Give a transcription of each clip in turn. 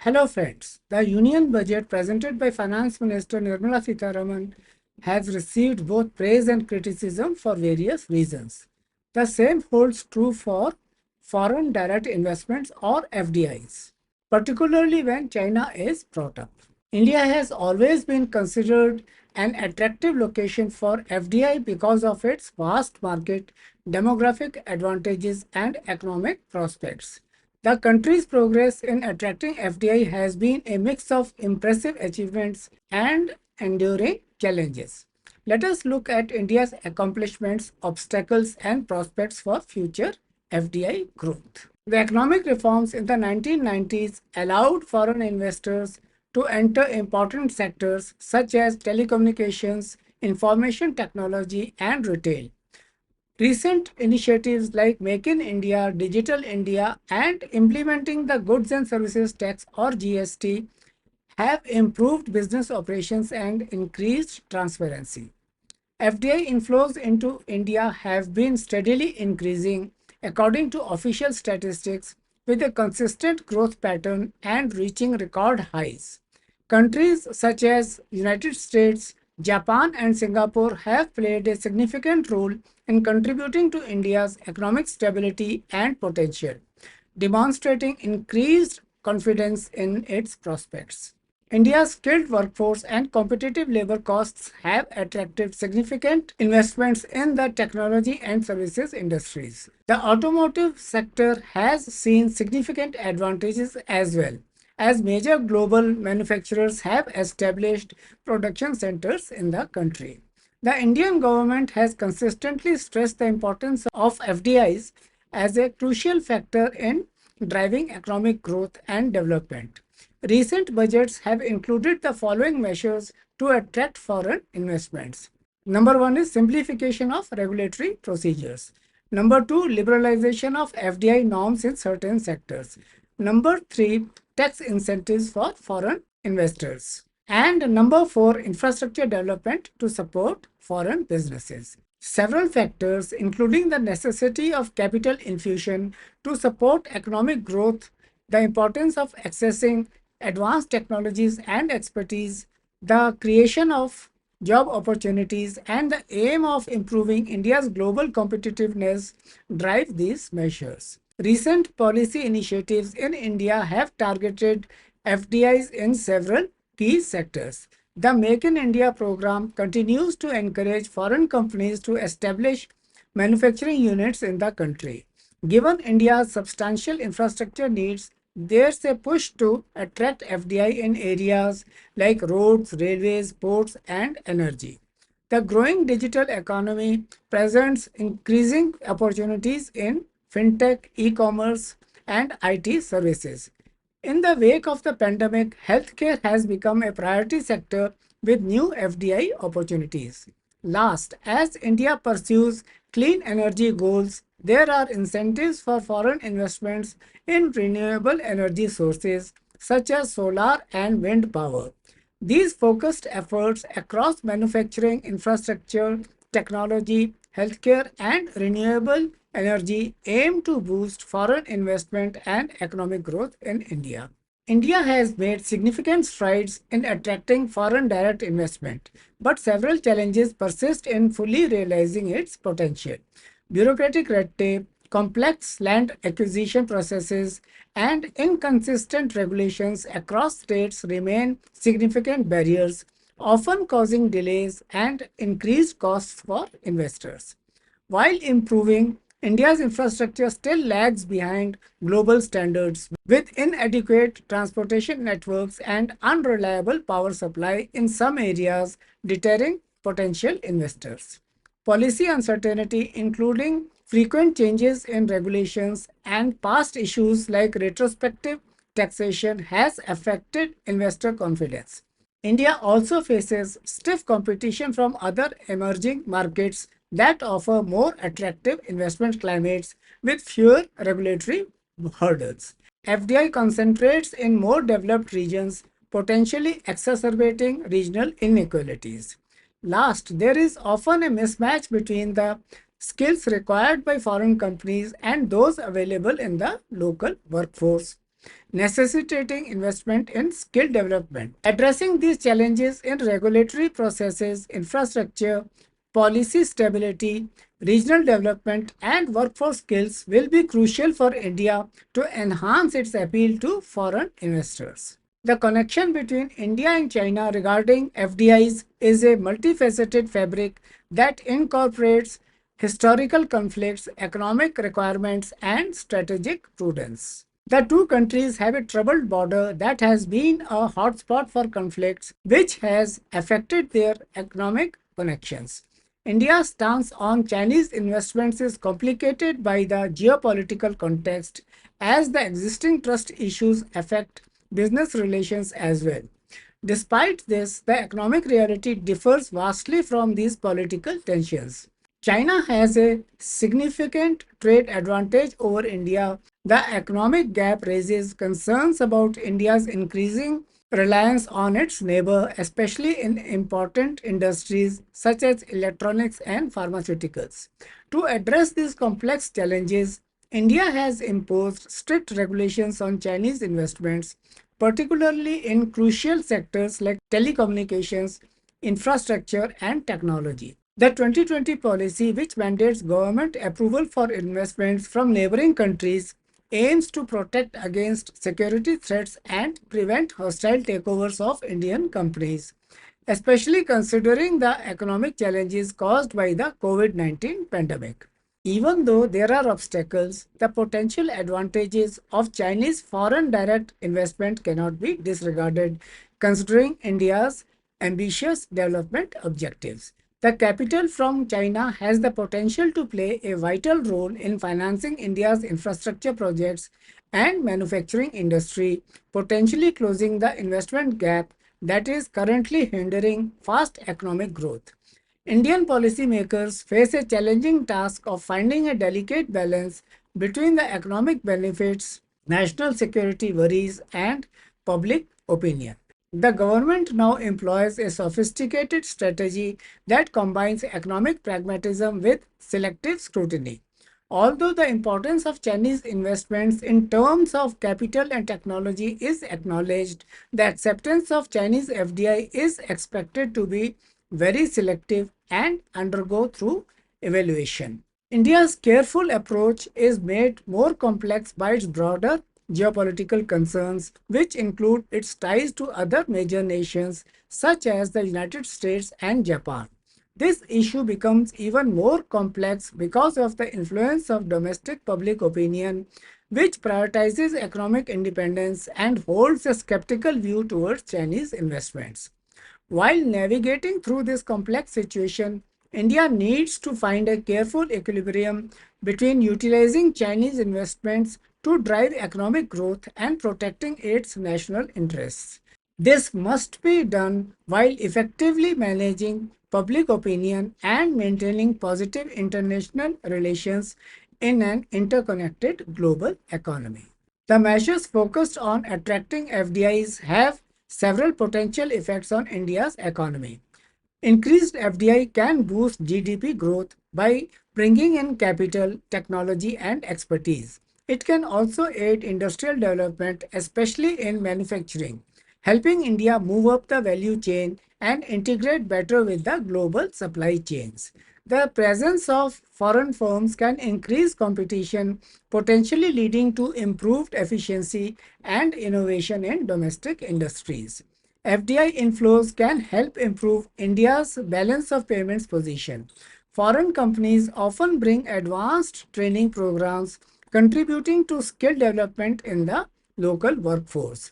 Hello friends, the Union Budget presented by Finance Minister Nirmala Sitharaman has received both praise and criticism for various reasons. The same holds true for foreign direct investments or FDIs, particularly when China is brought up. India has always been considered an attractive location for FDI because of its vast market, demographic advantages, and economic prospects. The country's progress in attracting FDI has been a mix of impressive achievements and enduring challenges. Let us look at India's accomplishments, obstacles, and prospects for future FDI growth. The economic reforms in the 1990s allowed foreign investors to enter important sectors such as telecommunications, information technology, and retail. Recent initiatives like Make in India, Digital India, and implementing the Goods and Services Tax or GST have improved business operations and increased transparency. FDI inflows into India have been steadily increasing according to official statistics with a consistent growth pattern and reaching record highs. Countries such as United States, Japan and Singapore have played a significant role in contributing to India's economic stability and potential, demonstrating increased confidence in its prospects. India's skilled workforce and competitive labor costs have attracted significant investments in the technology and services industries. The automotive sector has seen significant advantages as well, as major global manufacturers have established production centers in the country. The Indian government has consistently stressed the importance of FDIs as a crucial factor in driving economic growth and development. Recent budgets have included the following measures to attract foreign investments. Number one is simplification of regulatory procedures. Number two, liberalization of FDI norms in certain sectors. Number three, tax incentives for foreign investors. And number four, infrastructure development to support foreign businesses. Several factors, including the necessity of capital infusion to support economic growth, the importance of accessing advanced technologies and expertise, the creation of job opportunities, and the aim of improving India's global competitiveness drive these measures. Recent policy initiatives in India have targeted FDIs in several key sectors. The Make in India program continues to encourage foreign companies to establish manufacturing units in the country. Given India's substantial infrastructure needs, there's a push to attract FDI in areas like roads, railways, ports, and energy. The growing digital economy presents increasing opportunities in fintech, e-commerce, and IT services. In the wake of the pandemic, healthcare has become a priority sector with new FDI opportunities. Last, as India pursues clean energy goals, there are incentives for foreign investments in renewable energy sources such as solar and wind power. These focused efforts across manufacturing, infrastructure, technology, healthcare, and renewable energy aim to boost foreign investment and economic growth in India. India has made significant strides in attracting foreign direct investment, but several challenges persist in fully realizing its potential. Bureaucratic red tape, complex land acquisition processes, and inconsistent regulations across states remain significant barriers, often causing delays and increased costs for investors. While improving, India's infrastructure still lags behind global standards with inadequate transportation networks and unreliable power supply in some areas, deterring potential investors. Policy uncertainty, including frequent changes in regulations and past issues like retrospective taxation, has affected investor confidence. India also faces stiff competition from other emerging markets that offer more attractive investment climates with fewer regulatory hurdles. FDI concentrates in more developed regions, potentially exacerbating regional inequalities. Last, there is often a mismatch between the skills required by foreign companies and those available in the local workforce. necessitating investment in skill development. Addressing these challenges in regulatory processes, infrastructure, policy stability, regional development, and workforce skills will be crucial for India to enhance its appeal to foreign investors. The connection between India and China regarding FDIs is a multifaceted fabric that incorporates historical conflicts, economic requirements, and strategic prudence. The two countries have a troubled border that has been a hotspot for conflicts, which has affected their economic connections. India's stance on Chinese investments is complicated by the geopolitical context, as the existing trust issues affect business relations as well. Despite this, the economic reality differs vastly from these political tensions. China has a significant trade advantage over India. The economic gap raises concerns about India's increasing reliance on its neighbor, especially in important industries such as electronics and pharmaceuticals. To address these complex challenges, India has imposed strict regulations on Chinese investments, particularly in crucial sectors like telecommunications, infrastructure, and technology. The 2020 policy, which mandates government approval for investments from neighboring countries, aims to protect against security threats and prevent hostile takeovers of Indian companies, especially considering the economic challenges caused by the COVID-19 pandemic. Even though there are obstacles, the potential advantages of Chinese foreign direct investment cannot be disregarded, considering India's ambitious development objectives. The capital from China has the potential to play a vital role in financing India's infrastructure projects and manufacturing industry, potentially closing the investment gap that is currently hindering fast economic growth. Indian policymakers face a challenging task of finding a delicate balance between the economic benefits, national security worries, and public opinion. The government now employs a sophisticated strategy that combines economic pragmatism with selective scrutiny. Although the importance of Chinese investments in terms of capital and technology is acknowledged, the acceptance of Chinese FDI is expected to be very selective and undergo through evaluation. India's careful approach is made more complex by its broader geopolitical concerns, which include its ties to other major nations such as the United States and Japan. This issue becomes even more complex because of the influence of domestic public opinion, which prioritizes economic independence and holds a skeptical view towards Chinese investments. While navigating through this complex situation, India needs to find a careful equilibrium between utilizing Chinese investments to drive economic growth and protecting its national interests. This must be done while effectively managing public opinion and maintaining positive international relations in an interconnected global economy. The measures focused on attracting FDIs have several potential effects on India's economy. Increased FDI can boost GDP growth by bringing in capital, technology, and expertise. It can also aid industrial development, especially in manufacturing, helping India move up the value chain and integrate better with the global supply chains. The presence of foreign firms can increase competition, potentially leading to improved efficiency and innovation in domestic industries. FDI inflows can help improve India's balance of payments position. Foreign companies often bring advanced training programs contributing to skill development in the local workforce.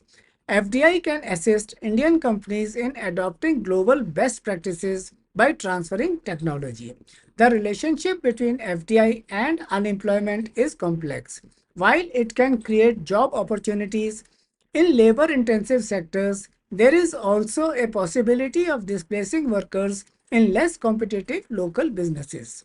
FDI can assist Indian companies in adopting global best practices by transferring technology. The relationship between FDI and unemployment is complex. While it can create job opportunities in labor intensive sectors, there is also a possibility of displacing workers in less competitive local businesses.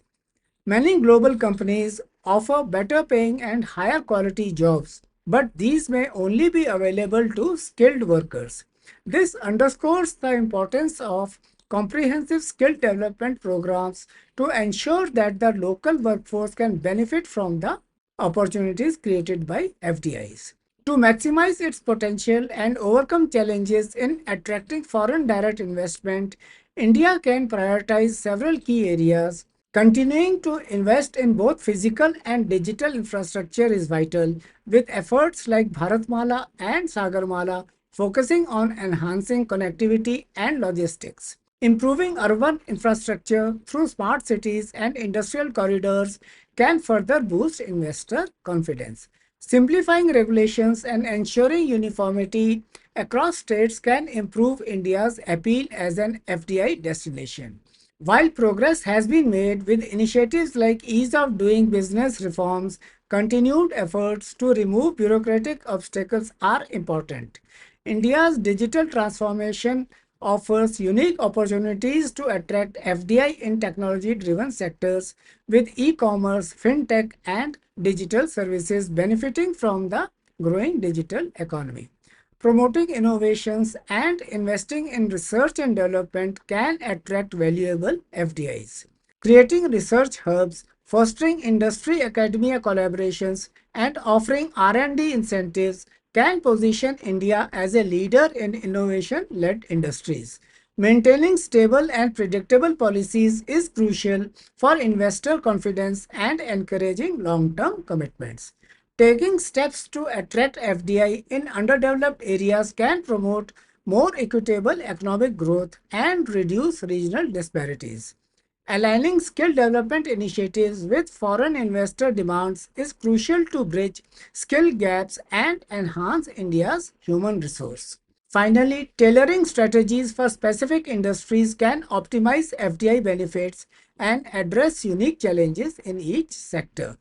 Many global companies offer better paying and higher quality jobs, but these may only be available to skilled workers. This underscores the importance of comprehensive skill development programs to ensure that the local workforce can benefit from the opportunities created by FDIs. To maximize its potential and overcome challenges in attracting foreign direct investment, India can prioritize several key areas. Continuing to invest in both physical and digital infrastructure is vital, with efforts like Bharatmala and Sagarmala focusing on enhancing connectivity and logistics. Improving urban infrastructure through smart cities and industrial corridors can further boost investor confidence. Simplifying regulations and ensuring uniformity across states can improve India's appeal as an FDI destination. While progress has been made with initiatives like ease of doing business reforms, continued efforts to remove bureaucratic obstacles are important. India's digital transformation offers unique opportunities to attract FDI in technology driven sectors, with e commerce, fintech, and digital services benefiting from the growing digital economy. Promoting innovations and investing in research and development can attract valuable FDIs. Creating research hubs, fostering industry academia collaborations, and offering R&D incentives can position India as a leader in innovation-led industries. Maintaining stable and predictable policies is crucial for investor confidence and encouraging long-term commitments. Taking steps to attract FDI in underdeveloped areas can promote more equitable economic growth and reduce regional disparities. Aligning skill development initiatives with foreign investor demands is crucial to bridge skill gaps and enhance India's human resource. Finally, tailoring strategies for specific industries can optimize FDI benefits and address unique challenges in each sector.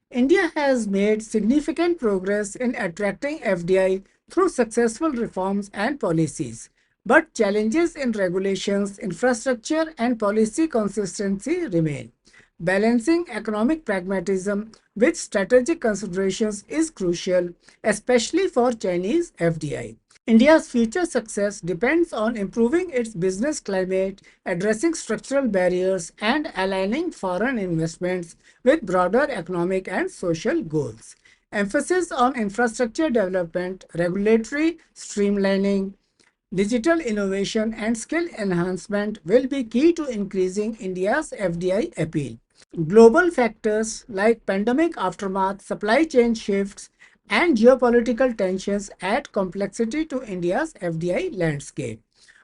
India has made significant progress in attracting FDI through successful reforms and policies. But challenges in regulations, infrastructure, and policy consistency remain. Balancing economic pragmatism with strategic considerations is crucial, especially for Chinese FDI. India's future success depends on improving its business climate, addressing structural barriers, and aligning foreign investments with broader economic and social goals. Emphasis on infrastructure development, regulatory streamlining, digital innovation, and skill enhancement will be key to increasing India's FDI appeal. Global factors like pandemic aftermath, supply chain shifts, and geopolitical tensions add complexity to India's FDI landscape.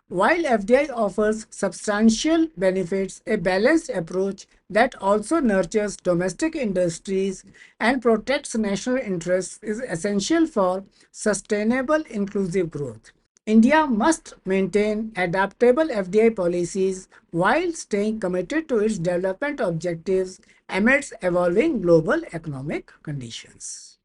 While FDI offers substantial benefits, a balanced approach that also nurtures domestic industries and protects national interests is essential for sustainable inclusive growth. India must maintain adaptable FDI policies while staying committed to its development objectives amidst evolving global economic conditions.